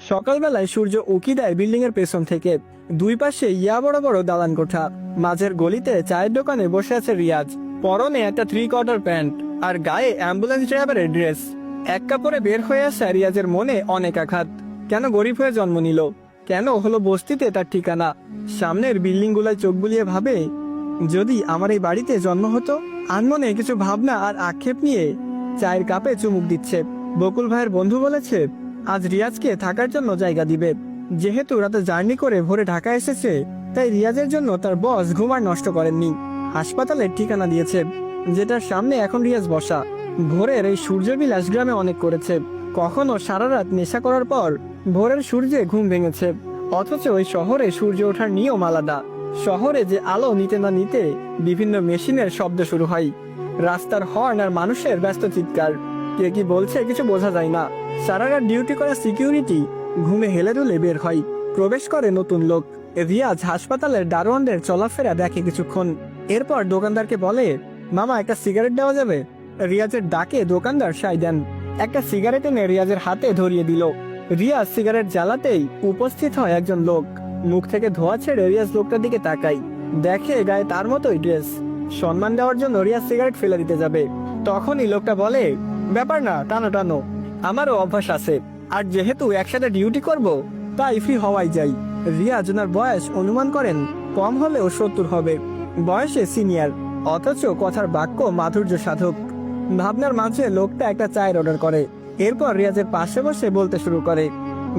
সকালবেলায় সূর্য উঁকি দেয় বিল্ডিং এর পেছন থেকে। দুই পাশে ইয়া বড় বড় দালান কোঠা। মাঝের গলিতে চায়ের দোকানে বসে আছে রিয়াজ। পরনে একটা 3/4 প্যান্ট আর গায়ে অ্যাম্বুলেন্স ড্রাইভারের ড্রেস। এক কাপড়ে বের হয়ে আসা রিয়াজের মনে অনেক আঘাত। কেন গরিব হয়ে জন্ম নিল? কেন হলো বস্তিতে তার ঠিকানা? সামনের বিল্ডিং গুলায় চোখ বুলিয়ে ভাবে, যদি আমার এই বাড়িতে জন্ম হতো। আনমনে কিছু ভাবনা আর আক্ষেপ নিয়ে চায়ের কাপে চুমুক দিচ্ছে। বকুল ভাইয়ের বন্ধু বলেছে আজ রিয়াজকে থাকার জন্য জায়গা দিবে। যেহেতু রাতে জার্নি করে ভোরে ঢাকা এসেছে, তাই রিয়াজের জন্য তার বস ঘুমার নষ্ট করেননি। হাসপাতালের ঠিকানা দিয়েছে, যেটার সামনে এখন রিয়াজ বসা। ভোরের এই সূর্যবিলাস গ্রামে অনেক করেছে। কখনো সারা রাত নেশা করার পর ভোরের সূর্যে ঘুম ভেঙেছে। অথচ ওই শহরে সূর্য ওঠার নিয়ম আলাদা। শহরে যে আলো নিতে না নিতে বিভিন্ন মেশিনের শব্দ শুরু হয়। রাস্তার হর্ন আর মানুষের ব্যস্ত চিৎকার। কে কি বলছে কিছু বোঝা যায় না। সারা রাত ডিউটি করা সিকিউরিটি ঘুমে হেলে দুলে বের হয়। প্রবেশ করে নতুন লোক। রিয়াজ হাসপাতালের দারোয়ানদের চলাফেরা দেখে কিছুক্ষণ। এরপর দোকানদারকে বলে, মামা একটা সিগারেট দেওয়া যাবে? রিয়াজের ডাকে দোকানদার সায় দেন। একটা সিগারেট এনে রিয়াজের হাতে ধরিয়ে দিল। রিয়াজ সিগারেট জ্বালাতেই উপস্থিত হয় একজন লোক। মুখ থেকে ধোয়া ছেড়ে রিয়াজ লোকটার দিকে তাকাই। দেখে গায়ে তার মতোই ড্রেস। সম্মান দেওয়ার জন্য রিয়াজ সিগারেট ফেলে দিতে যাবে, তখনই লোকটা বলে, ব্যাপার না, টানো টানো, আমারও অভ্যাস আছে। আর যেহেতু একসাথে ডিউটি করব, তাই ফ্রি হওয়াই যাই। রিয়াজ ওনার বয়স অনুমান করেন কম হলেও 70 হবে। বয়সে সিনিয়র, অথচ কথার বাক্য মাধুর্য সাধক। ভাবনার মাঝে লোকটা একটা চায়ের অর্ডার করে। এরপর রিয়াজের পাশে বসে বলতে শুরু করে,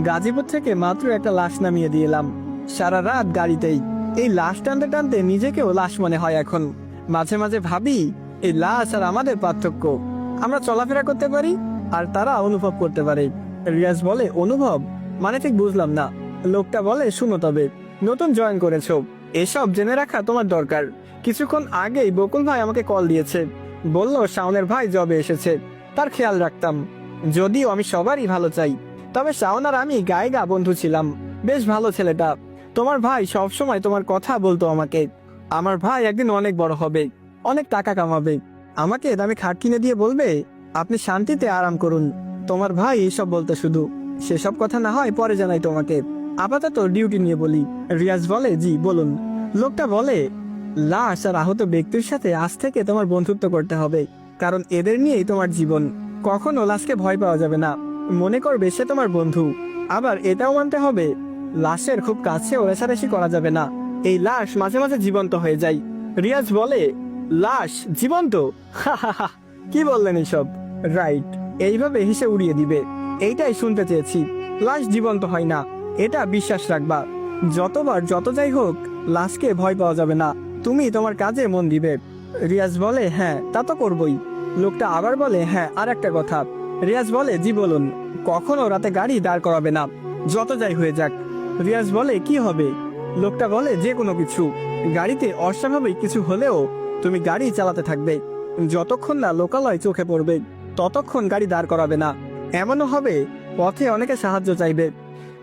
গাজীপুর থেকে মাত্র একটা লাশ নামিয়ে দিয়ে এলাম। সারা রাত গাড়িতেই। এই লাশ টানতে টানতে নিজেকেও লাশ মনে হয় এখন। মাঝে মাঝে ভাবি, এই লাশ আর আমাদের পার্থক্য, আমরা চলাফেরা করতে পারি আর তারা অনুভব করতে পারে। রিয়াজ বলে, অনুভব মানে ঠিক বুঝলাম না। লোকটা বলে, শুনো তবে, নতুন জয়েন করেছো, এসব জেনে রাখা তোমার দরকার। কিছুক্ষণ আগেই বকুল ভাই আমাকে কল দিয়েছে, বলল শাওনের ভাই জবে এসেছে, তার খেয়াল রাখতাম। যদিও আমি সবারই ভালো চাই, তবে শাওন আর আমি গায়ে গা বন্ধু ছিলাম। বেশ ভালো ছেলেটা। তোমার ভাই সবসময় তোমার কথা বলতো আমাকে। আমার ভাই একদিন অনেক বড় হবে, অনেক টাকা কামাবে। আমাকে দামি খাট কিনে দিয়ে বলবে, আপনি শান্তিতে আরাম করুন। তোমার ভাই এইসব বলতে শুধু। সেসব কথা না হয় পরে জানাই তোমাকে, আপাতত ডিউটি নিয়ে বলি। রিয়াজ বলে, জি বলুন। লোকটা বলে, লাশ আর আহত ব্যক্তির সাথে আজ থেকে তোমার বন্ধুত্ব করতে হবে, কারণ এদের নিয়েই তোমার জীবন। কখনো লাশকে ভয় পাওয়া যাবে না, মনে করবে সে তোমার বন্ধু। আবার এটাও মানতে হবে, লাশের খুব কাছে রেষারেষি করা যাবে না। এই লাশ মাঝে মাঝে জীবন্ত হয়ে যায়। রিয়াজ বলে, লাশ জীবন্ত? হা হা হা, কি বললেন এসব? রাইট, এইভাবে হেসে উড়িয়ে দিবে। এইটাই শুনতে চেয়েছি। লাশ জীবন্ত হয় না, এটা বিশ্বাস রাখবা। যতবার যত যাই হোক, লাশকে ভয় পাওয়া যাবে না। তুমি তোমার কাজে মন দিবে। রিয়াজ বলে, হ্যাঁ তা তো করবই। লোকটা আবার বলে, হ্যাঁ আর একটা কথা। রিয়াজ বলে, জি বলুন। কখনো রাতে গাড়ি দাঁড় করাবে না, যত যাই হয়ে যাক। রিয়াজ বলে, কি হবে? লোকটা বলে, যে কোনো কিছু। গাড়িতে অস্বাভাবিক কিছু হলেও তুমি গাড়ি চালাতে থাকবে। যতক্ষণ না লোকালয় চোখে পড়বে, ততক্ষণ গাড়ি দাঁড় করাবে না। এমনও হবে পথে অনেকে সাহায্য চাইবে,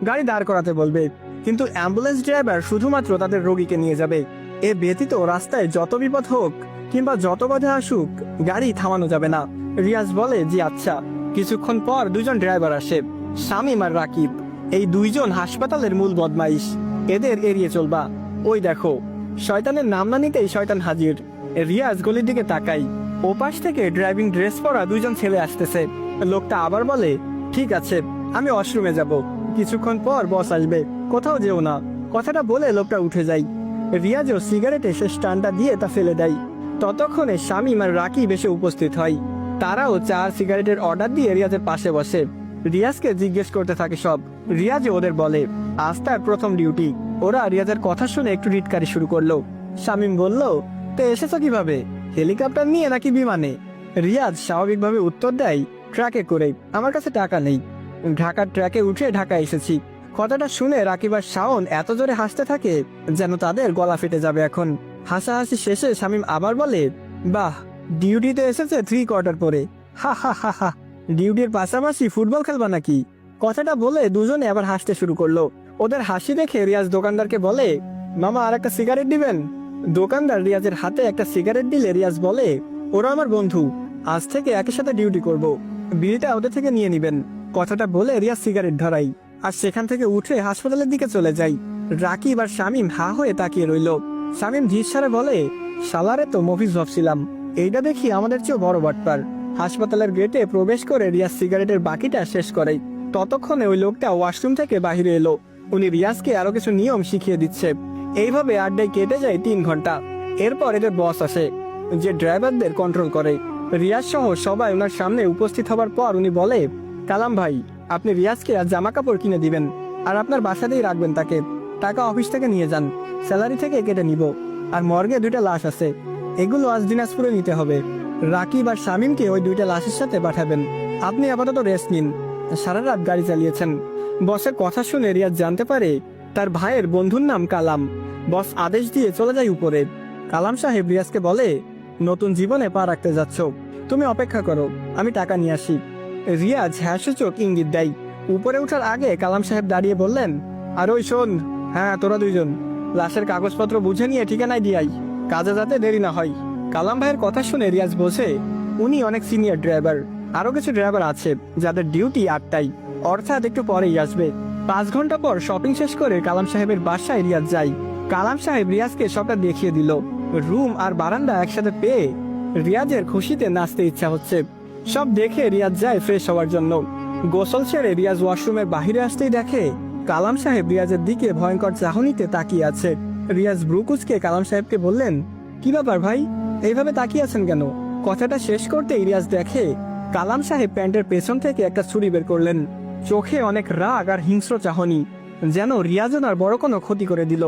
গাড়ি দাঁড় করাতে বলবে, কিন্তু অ্যাম্বুলেন্স ড্রাইভার শুধুমাত্র তাদের রোগীকে নিয়ে যাবে। এ ব্যতীত রাস্তায় যত বিপদ হোক কিংবা যত বাধা আসুক, গাড়ি থামানো যাবে না। রিয়াজ বলে, জি আচ্ছা। কিছুক্ষণ পর দুজন ড্রাইভার আসে, শামীম আর রাকিব। এই দুইজন হাসপাতালের মূল বদমাইশ, এদের এড়িয়ে চলবা। ওই দেখো, শয়তানের নাম না নিতেই শয়তান হাজির। রিয়াজ গলির দিকে তাকাই, ওপাশ থেকে ড্রাইভিং ড্রেস পরা দুইজন ছেলে আসতেছে। লোকটা আবার বলে, ঠিক আছে, আমি ওয়াশরুমে যাব, কিছুক্ষণ পর বস আসবে, কোথাও যেও না। কথাটা বলে লোকটা উঠে যায়। রিয়াজও সিগারেটে শেষ টানটা দিয়ে তা ফেলে দেয়। ততক্ষণে শামীম আর রাকিব এসে উপস্থিত হয়। তারাও চা সিগারেটের অর্ডার দিয়ে রিয়াজের পাশে বসে। রিয়াজকে জিজ্ঞেস করতে থাকে সব। রিয়াজ ওদের বলে, আজ তার প্রথম ডিউটি। ওরা রিয়াজের কথা শুনে একটু রিটকারি শুরু করলো। শামীম বলল, তো এসেছো কিভাবে, হেলিকপ্টার নিয়ে নাকি বিমানে? রিয়াজ স্বাভাবিকভাবে উত্তর দেয়, ট্রাকে করে, আমার কাছে টাকা নেই। ঢাকার ট্রাকে উঠে ঢাকা এসেছি। কথাটা শুনে রাকিব আর শাওন এত জোরে হাসতে থাকে যেন তাদের গলা ফেটে যাবে এখন। হাসাহাসি শেষে শামীম আবার বলে, বাহ, ডিউটিতে এসেছে 3/4 পরে, হা হা হা হা, ডিউটির পাশাপাশি ফুটবল খেলবা নাকি? কথাটা বলে দুজনে আবার হাসতে শুরু করলো। ওদের হাসি দেখে রিয়াজ দোকানদারকে বলে, মামা আর একটা সিগারেট দিবেন? দোকানদার রিয়াজের হাতে একটা সিগারেট দিলে রিয়াজ বলে, ওরা আমার বন্ধু, আজ থেকে একই সাথে ডিউটি করব, বিলটা ওদের থেকে নিয়ে নিবেন। কথাটা বলে রিয়াজ সিগারেট ধরাই। আর সেখান থেকে উঠে হাসপাতালের দিকে চলে যায়। রাকিব আর শামীম হা হয়ে তাকিয়ে রইল। শামীম ধীরসারে বলে, শালারে তো মফিজ ভাবছিলাম, এইটা দেখি আমাদের চেয়েও বড় বাটপার। হাসপাতালের গেটে প্রবেশ করে রিয়াজ সিগারেটের বাকিটা শেষ করে। ততক্ষণে ওই লোকটা ওয়াশরুম থেকে বাহিরে এলো। উনি রিয়াজকে আরো কিছু নিয়ম শিখিয়ে দিচ্ছে। এইভাবে আড্ডায় কেটে যায় 3 ঘন্টা। এরপর এদের বস আসে, যে ড্রাইভারদের কন্ট্রোল করে। রিয়াজ সহ সবাই ওনার সামনে উপস্থিত হবার পর উনি বলে, কালাম ভাই, আপনি রিয়াজকে আজ জামা কাপড় কিনে দিবেন, আর আপনার বাসাতেই রাখবেন তাকে। টাকা অফিস থেকে নিয়ে যান, স্যালারি থেকে কেটে নিব। আর মর্গে 2টা লাশ আছে, এগুলো আজ দিনাজপুরে নিতে হবে। রাকিব আর শামীমকে ওই 2টা লাশের সাথে পাঠাবেন। আপনি আপাতত রেস্ট নিন, সারা রাত গাড়ি চালিয়েছেন। বসের কথা শুনে রিয়াজ জানতে পারে তার ভাইয়ের বন্ধুর নাম কালাম। বস আদেশ দিয়ে চলে যায় উপরে। কালাম সাহেব রিয়াজকে বলে, নতুন জীবনে পা রাখতে যাচ্ছ, তুমি অপেক্ষা করো, আমি টাকা নিয়ে আসি। রিয়াজ হ্যাঁসূচক ইঙ্গিত দেয়। উপরে ওঠার আগে কালাম সাহেব দাঁড়িয়ে বললেন, আর ওই শোন, হ্যাঁ তোরা 2জন লাশের কাগজপত্র বুঝে নিয়ে ঠিকানায় দিয়াই, কাজে যাতে দেরি না হয়। কালাম ভাইয়ের কথা শুনে রিয়াজ বোঝে উনি অনেক সিনিয়র ড্রাইভার। আরো কিছু ড্রাইভার আছে যাদের ডিউটি 8টায়, অর্থাৎ একটু পরেই আসবে। 5 ঘন্টা পর শপিং শেষ করে কালাম সাহেবের বাসায় রিয়াজ যায়। কালাম সাহেব রিয়াজকে সবটা দেখিয়ে দিল। রুম আর বারান্দা একসাথে পেয়ে রিয়াজের খুশিতে নাচতে ইচ্ছা হচ্ছে। সব দেখে রিয়াজ যায় ফ্রেশ হওয়ার জন্য। গোসল সেরে রিয়াজ ওয়াশরুমের বাহিরে আসতেই দেখে কালাম সাহেব রিয়াজের দিকে ভয়ঙ্কর চাহনিতে তাকিয়ে আছে। রিয়াজ ব্রুকুচকে কালাম সাহেবকে বললেন, কি ব্যাপার ভাই, এইভাবে তাকিয়ে আছেন কেন? কথাটা শেষ করতেই রিয়াজ দেখে কালাম সাহেব প্যান্টের পেছন থেকে একটা ছুরি বের করলেন। চোখে অনেক রাগ আর হিংস্র চাহনি, যেন রিয়াজ ওনার বড় কোনো ক্ষতি করে দিল।